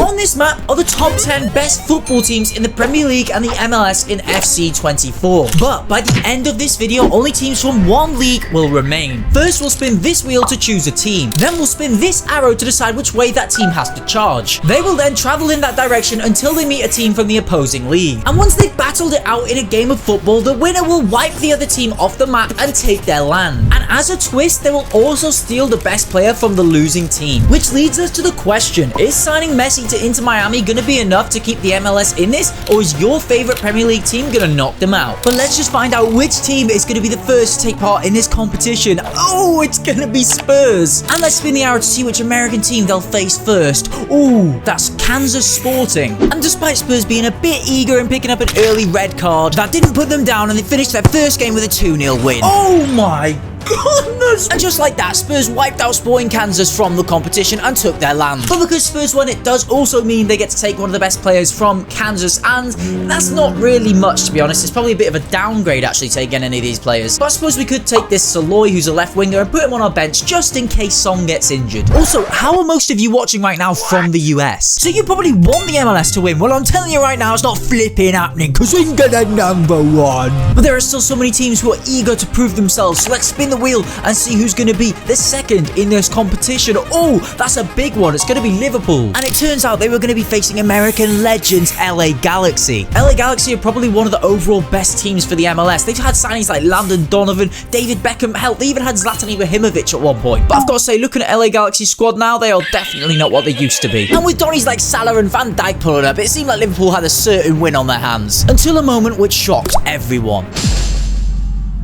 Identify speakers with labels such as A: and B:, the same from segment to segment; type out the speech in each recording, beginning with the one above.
A: On this map are the top 10 best football teams in the Premier League and the MLS in FC24. But by the end of this video, only teams from one league will remain. First, we'll spin this wheel to choose a team. Then we'll spin this arrow to decide which way that team has to charge. They will then travel in that direction until they meet a team from the opposing league. And once they've battled it out in a game of football, the winner will wipe the other team off the map and take their land. And as a twist, they will also steal the best player from the losing team. Which leads us to the question, is signing Messi to Inter Miami going to be enough to keep the MLS in this? Or is your favorite Premier League team going to knock them out? But let's just find out which team is going to be the first to take part in this competition. Oh, it's going to be Spurs. And let's spin the arrow to see which American team they'll face first. Ooh, that's Kansas Sporting. And despite Spurs being a bit eager and picking up an early red card, that didn't put them down and they finished their first game with a 2-0 win. Oh my goodness! And just like that, Spurs wiped out Sporting Kansas from the competition and took their land. But because Spurs won, it does also mean they get to take one of the best players from Kansas, and that's not really much, to be honest. It's probably a bit of a downgrade, actually, taking any of these players. But I suppose we could take this Saloy, who's a left winger, and put him on our bench just in case Song gets injured. Also, how are most of you watching right now from the US? So you probably want the MLS to win. Well, I'm telling you right now, it's not flipping happening, because we're gonna number one. But there are still so many teams who are eager to prove themselves, so let's spin the wheel and see who's going to be the second in this competition. Oh, that's a big one. It's going to be Liverpool. And it turns out they were going to be facing American legends LA Galaxy. LA Galaxy are probably one of the overall best teams for the MLS. They've had signings like Landon Donovan, David Beckham, hell, they even had Zlatan Ibrahimovic at one point. But I've got to say, looking at LA Galaxy's squad now, they are definitely not what they used to be. And with Donnies like Salah and Van Dijk pulling up, it seemed like Liverpool had a certain win on their hands. Until a moment which shocked everyone.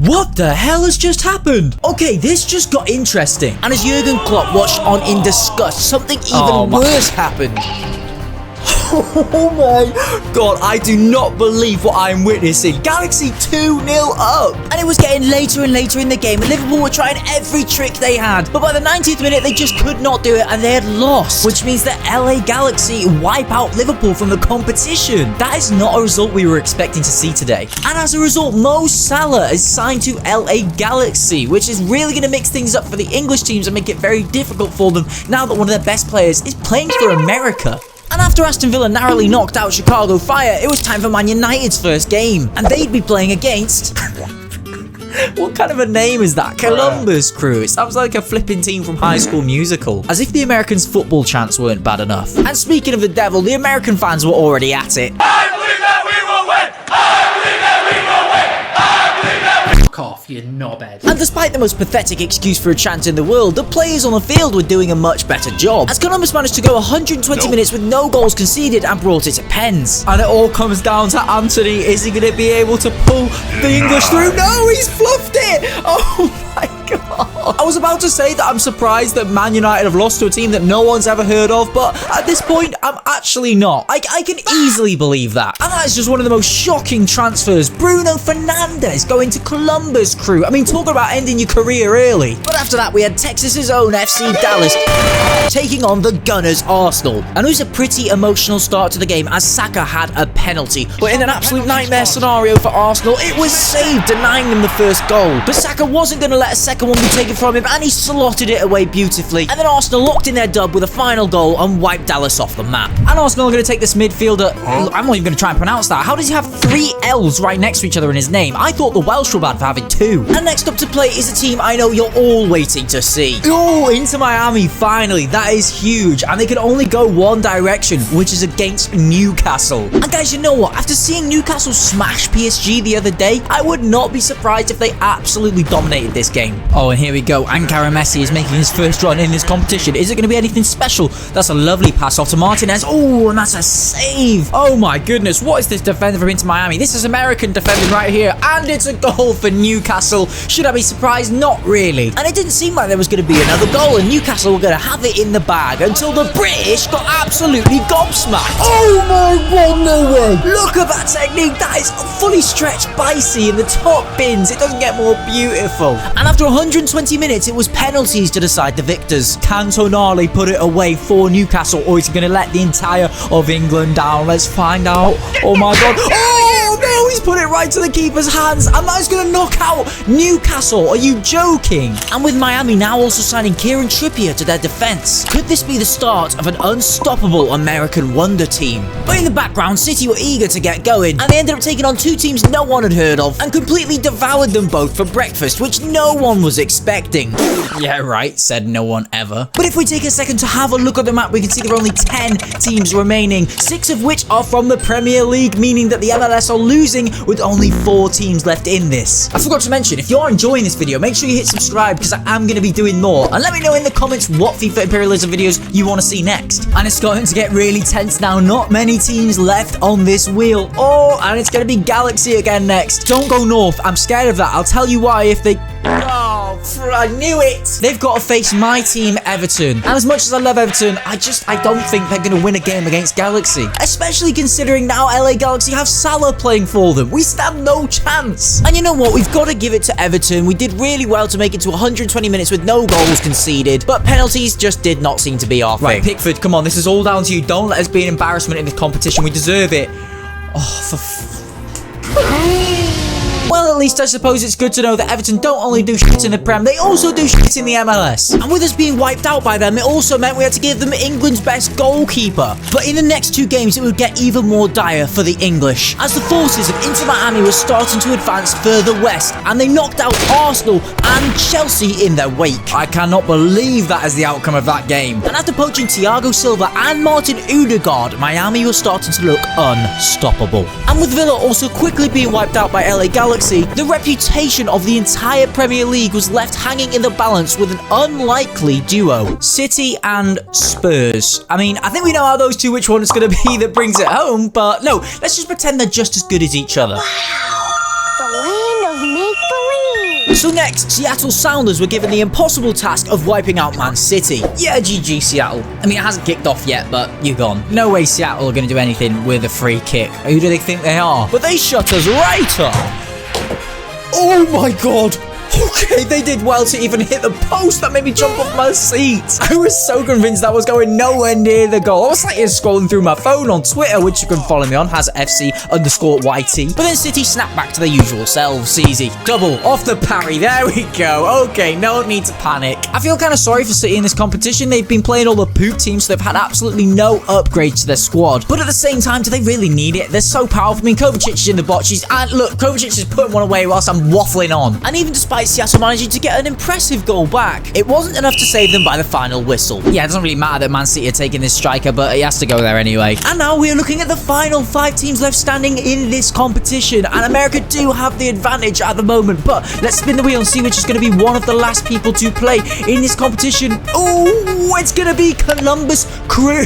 A: What the hell has just happened? Okay, this just got interesting. And as Jurgen Klopp watched on in disgust, something even worse happened. Oh my god, I do not believe what I'm witnessing. Galaxy 2-0 up. And it was getting later and later in the game, and Liverpool were trying every trick they had. But by the 90th minute, they just could not do it, and they had lost. Which means that LA Galaxy wipe out Liverpool from the competition. That is not a result we were expecting to see today. And as a result, Mo Salah is signed to LA Galaxy, which is really going to mix things up for the English teams and make it very difficult for them now that one of their best players is playing for America. And after Aston Villa narrowly knocked out Chicago Fire, it was time for Man United's first game. And they'd be playing against... What kind of a name is that? Columbus Crew. It sounds like a flipping team from High School Musical. As if the Americans' football chants weren't bad enough. And speaking of the devil, the American fans were already at it.
B: I believe that we will win! I believe that we will win! I believe that we...
C: Off, you knobhead.
A: And despite the most pathetic excuse for a chant in the world, the players on the field were doing a much better job, as Columbus managed to go 120 minutes with no goals conceded and brought it to pens. And it all comes down to Anthony. Is he going to be able to pull the English through? No, he's fluffed it! Oh my god. I was about to say that I'm surprised that Man United have lost to a team that no one's ever heard of, but at this point, I'm actually not. I can easily believe that. And that is just one of the most shocking transfers. Bruno Fernandes going to Columbus Crew. I mean, talk about ending your career early. But after that, we had Texas's own FC Dallas taking on the Gunners Arsenal. And it was a pretty emotional start to the game as Saka had a penalty. But in an absolute nightmare scenario for Arsenal, it was saved, denying them the first goal. But Saka wasn't going to let a second one be taken from him, and he slotted it away beautifully. And then Arsenal locked in their dub with a final goal and wiped Dallas off the map. And Arsenal are going to take this midfielder... I'm not even going to try and pronounce that. How does he have 3 L's right next to each other in his name? I thought the Welsh were bad for having 2. And next up to play is a team I know you're all waiting to see. Oh, Inter Miami, finally. That is huge. And they can only go one direction, which is against Newcastle. And guys, you know what? After seeing Newcastle smash PSG the other day, I would not be surprised if they absolutely dominated this game. Oh, and here we go. Ankara Messi is making his first run in this competition. Is it going to be anything special? That's a lovely pass off to Martinez. Oh, and that's a save. Oh my goodness. What is this defender from Inter Miami? This is American defending right here. And it's a goal for Newcastle. Should I be surprised? Not really. And it didn't seem like there was going to be another goal, and Newcastle were going to have it in the bag until the British got absolutely gobsmacked. Oh my god, no way. Look at that technique. That is fully stretched Bicey in the top bins. It doesn't get more beautiful. And after 120 minutes, it was penalties to decide the victors. Can Tonali put it away for Newcastle, or is he going to let the entire of England down? Let's find out. Oh my god. Oh! Oh no, he's put it right to the keeper's hands, and that is going to knock out Newcastle. Are you joking? And with Miami now also signing Kieran Trippier to their defense, could this be the start of an unstoppable American wonder team? But in the background, City were eager to get going, and they ended up taking on two teams no one had heard of and completely devoured them both for breakfast, which no one was expecting. Yeah, right, said no one ever. But if we take a second to have a look at the map, we can see there are only 10 teams remaining, 6 of which are from the Premier League, meaning that the MLS are losing with only 4 teams left in this. I forgot to mention, if you're enjoying this video, make sure you hit subscribe because I am going to be doing more. And let me know in the comments what FIFA Imperialism videos you want to see next. And it's going to get really tense now. Not many teams left on this wheel. Oh, and it's going to be Galaxy again next. Don't go north. I'm scared of that. I'll tell you why if they... Oh, I knew it. They've got to face my team, Everton. And as much as I love Everton, I don't think they're going to win a game against Galaxy. Especially considering now LA Galaxy have Salah playing for them. We stand no chance. And you know what? We've got to give it to Everton. We did really well to make it to 120 minutes with no goals conceded. But penalties just did not seem to be our thing. Right, Pickford, come on. This is all down to you. Don't let us be an embarrassment in this competition. We deserve it. Oh, Well, at least I suppose it's good to know that Everton don't only do shit in the Prem, they also do shit in the MLS. And with us being wiped out by them, it also meant we had to give them England's best goalkeeper. But in the next 2 games, it would get even more dire for the English, as the forces of Inter Miami were starting to advance further west, and they knocked out Arsenal and Chelsea in their wake. I cannot believe that is the outcome of that game. And after poaching Thiago Silva and Martin Odegaard, Miami was starting to look unstoppable. And with Villa also quickly being wiped out by LA Galaxy, the reputation of the entire Premier League was left hanging in the balance with an unlikely duo, City and Spurs. I mean, I think we know how those two, which one it's going to be that brings it home, but no, let's just pretend they're just as good as each other.
C: The land of make-believe.
A: So next, Seattle Sounders were given the impossible task of wiping out Man City. Yeah, GG Seattle. I mean, it hasn't kicked off yet, but you're gone. No way Seattle are going to do anything with a free kick. Who do they think they are? But they shut us right up. Oh my god! Okay, they did well to even hit the post. That made me jump off my seat. I was so convinced that was going nowhere near the goal. I was like scrolling through my phone on Twitter, which you can follow me on, HazzaFC_YT. But then City snapped back to their usual selves. Easy. Double off the parry. There we go. Okay, no need to panic. I feel kind of sorry for City in this competition. They've been playing all the poop teams, so they've had absolutely no upgrades to their squad. But at the same time, do they really need it? They're so powerful. I mean, Kovacic is in the boxes. And look, Kovacic is putting one away whilst I'm waffling on. And even despite Seattle managing to get an impressive goal back, it wasn't enough to save them by the final whistle. Yeah, it doesn't really matter that Man City are taking this striker, but he has to go there anyway. And now we're looking at the final 5 teams left standing in this competition, and America do have the advantage at the moment, but let's spin the wheel and see which is going to be one of the last people to play in this competition. Oh, it's going to be Columbus Crew.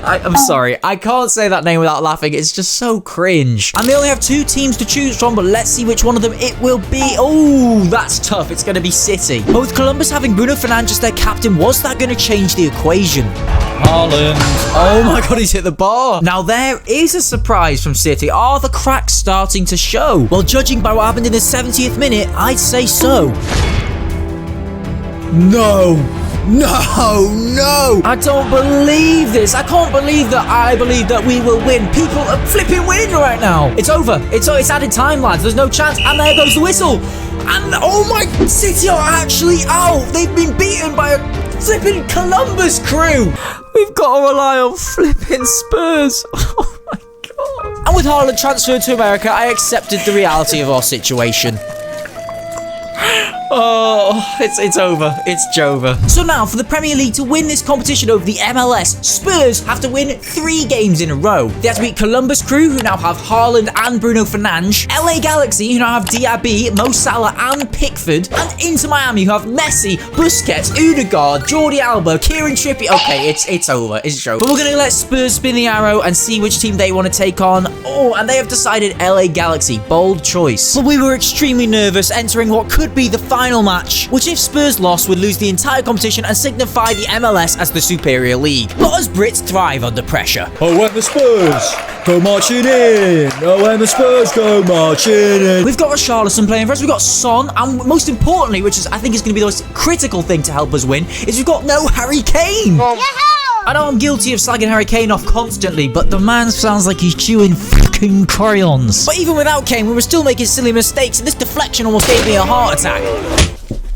A: I'm sorry, I can't say that name without laughing. It's just so cringe. And they only have 2 teams to choose from, but let's see which one of them it will be. Oh, that's tough. It's going to be City. But with Columbus having Bruno Fernandes as their captain, was that going to change the equation? Haaland. Oh my god, he's hit the bar. Now there is a surprise from City. Are the cracks starting to show? Well, judging by what happened in the 70th minute, I'd say so. No. No. I don't believe this. I can't believe that I believe that we will win. People are flipping winning right now. It's over. It's added time, lads. There's no chance. And there goes the whistle. And oh my, City are actually out. They've been beaten by a flipping Columbus Crew. We've got to rely on flipping Spurs. Oh my god. And with Haaland transferred to America, I accepted the reality of our situation. Oh, it's over. It's Jova. So now, for the Premier League to win this competition over the MLS, Spurs have to win 3 games in a row. They have to beat Columbus Crew, who now have Haaland and Bruno Fernandes, LA Galaxy, who now have Diaby, Mo Salah and Pickford, and Inter Miami, who have Messi, Busquets, Odegaard, Jordi Alba, Kieran Trippier. Okay, it's over. It's Jova. But we're going to let Spurs spin the arrow and see which team they want to take on. Oh, and they have decided LA Galaxy. Bold choice. But we were extremely nervous entering what could be the final match, which if Spurs lost would lose the entire competition and signify the MLS as the superior league. But us Brits thrive under pressure. Oh, when the Spurs go marching in. Oh, when the Spurs go marching in. We've got Richarlison playing for us. We've got Son, and most importantly, which is I think is going to be the most critical thing to help us win, is we've got no Harry Kane. I know I'm guilty of slagging Harry Kane off constantly, but the man sounds like he's chewing fucking crayons. But even without Kane, we were still making silly mistakes, and this deflection almost gave me a heart attack.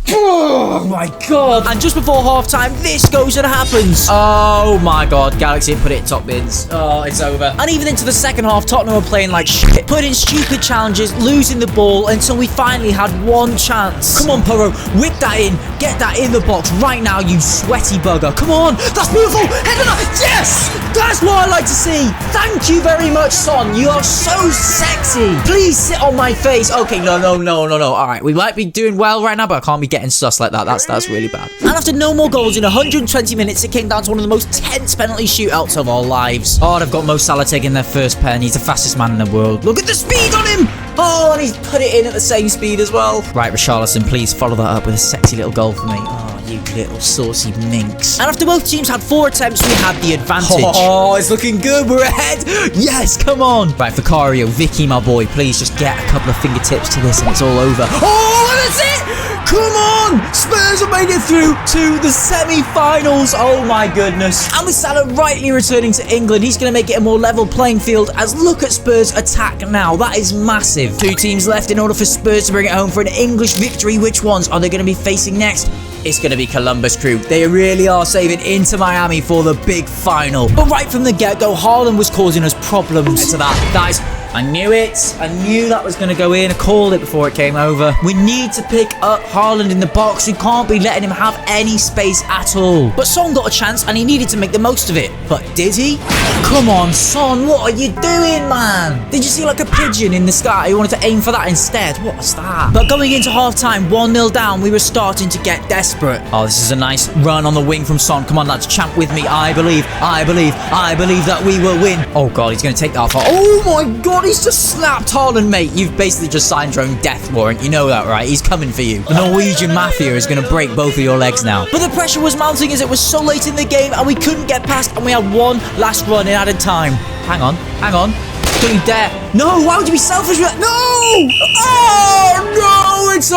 A: Oh my god. And just before half-time, this goes and happens. Oh my god, Galaxy put it in top bins. Oh, it's over. And even into the second half, Tottenham were playing like shit, putting stupid challenges, losing the ball until we finally had one chance. Come on, Poro, whip that in. Get that in the box right now, you sweaty bugger. Come on, that's beautiful. Head on. Yes, that's what I like to see. Thank you very much, Son. You are so sexy. Please sit on my face. Okay, no. All right, we might be doing well right now, but I can't be getting sus like that. That's really bad. And after no more goals in 120 minutes, it came down to one of the most tense penalty shootouts of our lives. Oh, they've got Mo Salah taking their first pen. He's the fastest man in the world. Look at the speed on him. Oh, and he's put it in at the same speed as well. Right, Richarlison, please follow that up with a sexy little goal for me. Oh, you little saucy minx. And after both teams had 4 attempts, we had the advantage. Oh, it's looking good. We're ahead. Yes, come on. Right, Vicario, Vicky, my boy, please just get a couple of fingertips to this and it's all over. Oh, that's it. Come on! Spurs have made it through to the semi-finals. Oh my goodness. And with Salah rightly returning to England, he's going to make it a more level playing field as look at Spurs' attack now. That is massive. 2 teams left in order for Spurs to bring it home for an English victory. Which ones are they going to be facing next? It's going to be Columbus Crew. They really are saving into Miami for the big final. But right from the get-go, Haaland was causing us problems. To that, guys. I knew it. I knew that was going to go in. I called it before it came over. We need to pick up Haaland in the box. We can't be letting him have any space at all. But Son got a chance and he needed to make the most of it. But did he? Come on, Son. What are you doing, man? Did you see like a pigeon in the sky? You wanted to aim for that instead. What was that? But going into half-time, 1-0 down, we were starting to get desperate. Oh, this is a nice run on the wing from Son. Come on, lads. Champ with me. I believe that we will win. Oh, God. He's going to take that far. Oh, my God. He's just slapped Haaland, mate. You've basically just signed your own death warrant. You know that, right? He's coming for you. The Norwegian Mafia is going to break both of your legs now. But the pressure was mounting as it was so late in the game and we couldn't get past and we had one last run in added time. Hang on. Don't you dare. No, why would you be selfish with that? No! Oh, no! It's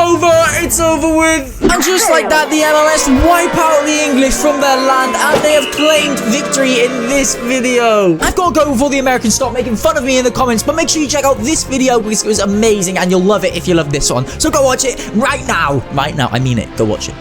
A: over with. And just like that, the MLS wipe out the English from their land and they have claimed victory in this video. I've got to go before the Americans stop making fun of me in the comments, but make sure you check out this video because it was amazing and you'll love it if you love this one. So go watch it right now. Right now, I mean it. Go watch it.